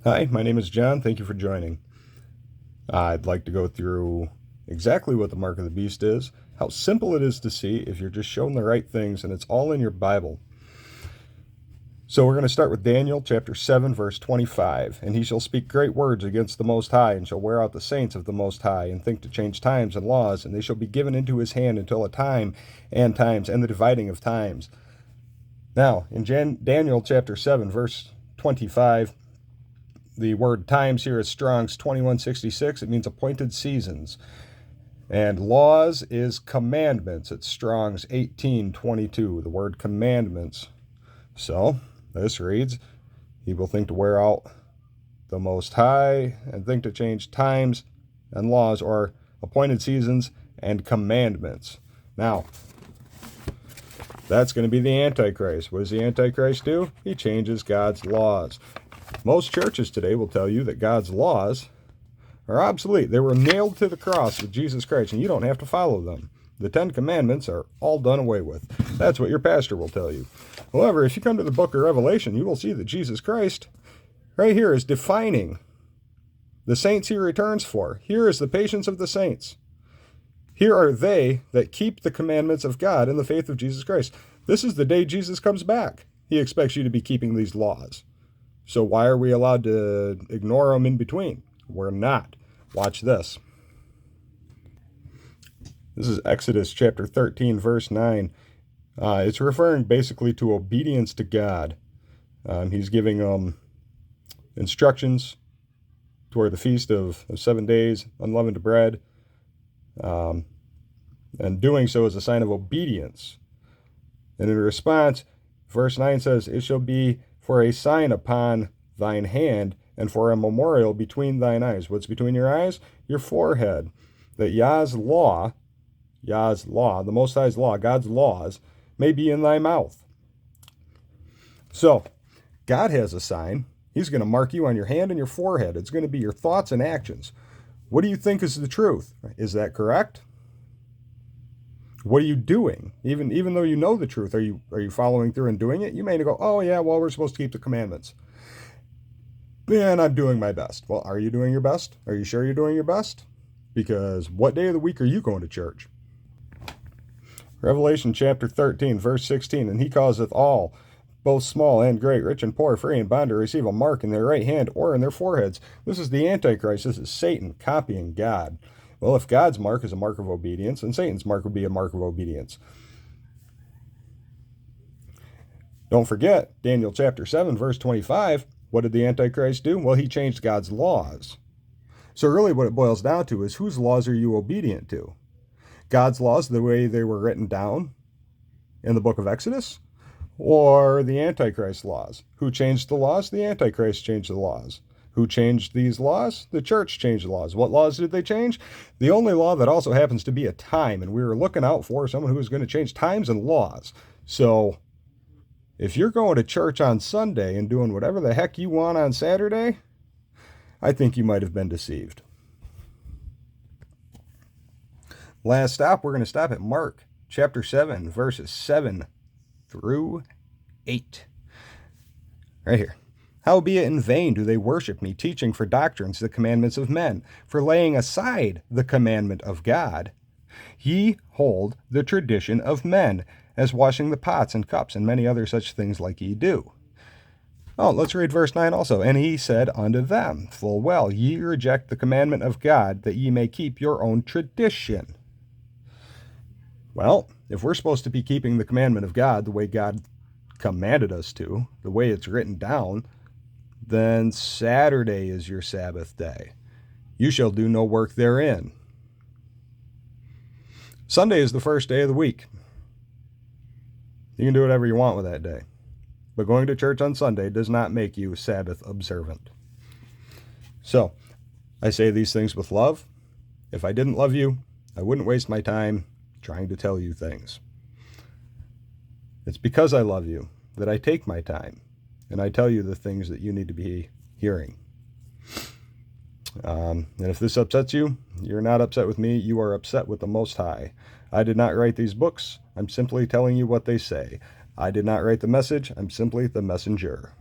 Hi, my name is John. Thank you for joining. I'd like to go through exactly what the mark of the beast is, how simple it is to see if you're just shown the right things, and it's all in your Bible. So we're going to start with Daniel chapter 7, verse 25. And he shall speak great words against the Most High, and shall wear out the saints of the Most High, and think to change times and laws, and they shall be given into his hand until a time and times, and the dividing of times. Now, in Daniel chapter 7, verse 25, the word times here is Strong's 2166. It means appointed seasons. And laws is commandments. It's Strong's 1822, the word commandments. So this reads, he will think to wear out the Most High and think to change times and laws, or appointed seasons and commandments. Now, that's going to be the Antichrist. What does the Antichrist do? He changes God's laws. Most churches today will tell you that God's laws are obsolete. They were nailed to the cross with Jesus Christ, and you don't have to follow them. The 10 Commandments are all done away with. That's what your pastor will tell you. However, if you come to the book of Revelation, you will see that Jesus Christ, right here, is defining the saints he returns for. Here is the patience of the saints. Here are they that keep the commandments of God in the faith of Jesus Christ. This is the day Jesus comes back. He expects you to be keeping these laws. So why are we allowed to ignore them in between? We're not. Watch this. This is Exodus chapter 13, verse 9. It's referring basically to obedience to God. He's giving instructions toward the feast of 7 days, unleavened bread. And doing so is a sign of obedience. And in response, verse 9 says, it shall be for a sign upon thine hand, and for a memorial between thine eyes. What's between your eyes? Your forehead. That Yah's law, the Most High's law, God's laws, may be in thy mouth. So, God has a sign. He's going to mark you on your hand and your forehead. It's going to be your thoughts and actions. What do you think is the truth? Is that correct? What are you doing? Even though you know the truth, are you following through and doing it? You may go, oh yeah, well, we're supposed to keep the commandments. Man, I'm doing my best. Well, are you doing your best? Are you sure you're doing your best? Because what day of the week are you going to church? Revelation chapter 13, verse 16, and he causeth all, both small and great, rich and poor, free and bond, to receive a mark in their right hand or in their foreheads. This is the Antichrist. This is Satan copying God. Well, if God's mark is a mark of obedience, then Satan's mark would be a mark of obedience. Don't forget, Daniel chapter 7, verse 25, what did the Antichrist do? Well, he changed God's laws. So really what it boils down to is, whose laws are you obedient to? God's laws, the way they were written down in the book of Exodus? Or the Antichrist laws? Who changed the laws? The Antichrist changed the laws. Who changed these laws? The church changed the laws. What laws did they change? The only law that also happens to be a time, and we were looking out for someone who was going to change times and laws. So if you're going to church on Sunday and doing whatever the heck you want on Saturday, I think you might have been deceived. Last stop, we're going to stop at Mark chapter 7, verses 7 through 8. Right here. Howbeit in vain do they worship me, teaching for doctrines the commandments of men. For laying aside the commandment of God, ye hold the tradition of men, as washing the pots and cups, and many other such things like ye do. Oh, let's read verse 9 also. And he said unto them, full well, ye reject the commandment of God, that ye may keep your own tradition. Well, if we're supposed to be keeping the commandment of God the way God commanded us to, the way it's written down, then Saturday is your Sabbath day. You shall do no work therein. Sunday is the first day of the week. You can do whatever you want with that day. But going to church on Sunday does not make you Sabbath observant. So, I say these things with love. If I didn't love you, I wouldn't waste my time trying to tell you things. It's because I love you that I take my time and I tell you the things that you need to be hearing. And if this upsets you, you're not upset with me, you are upset with the Most High. I did not write these books. I'm simply telling you what they say. I did not write the message. I'm simply the messenger.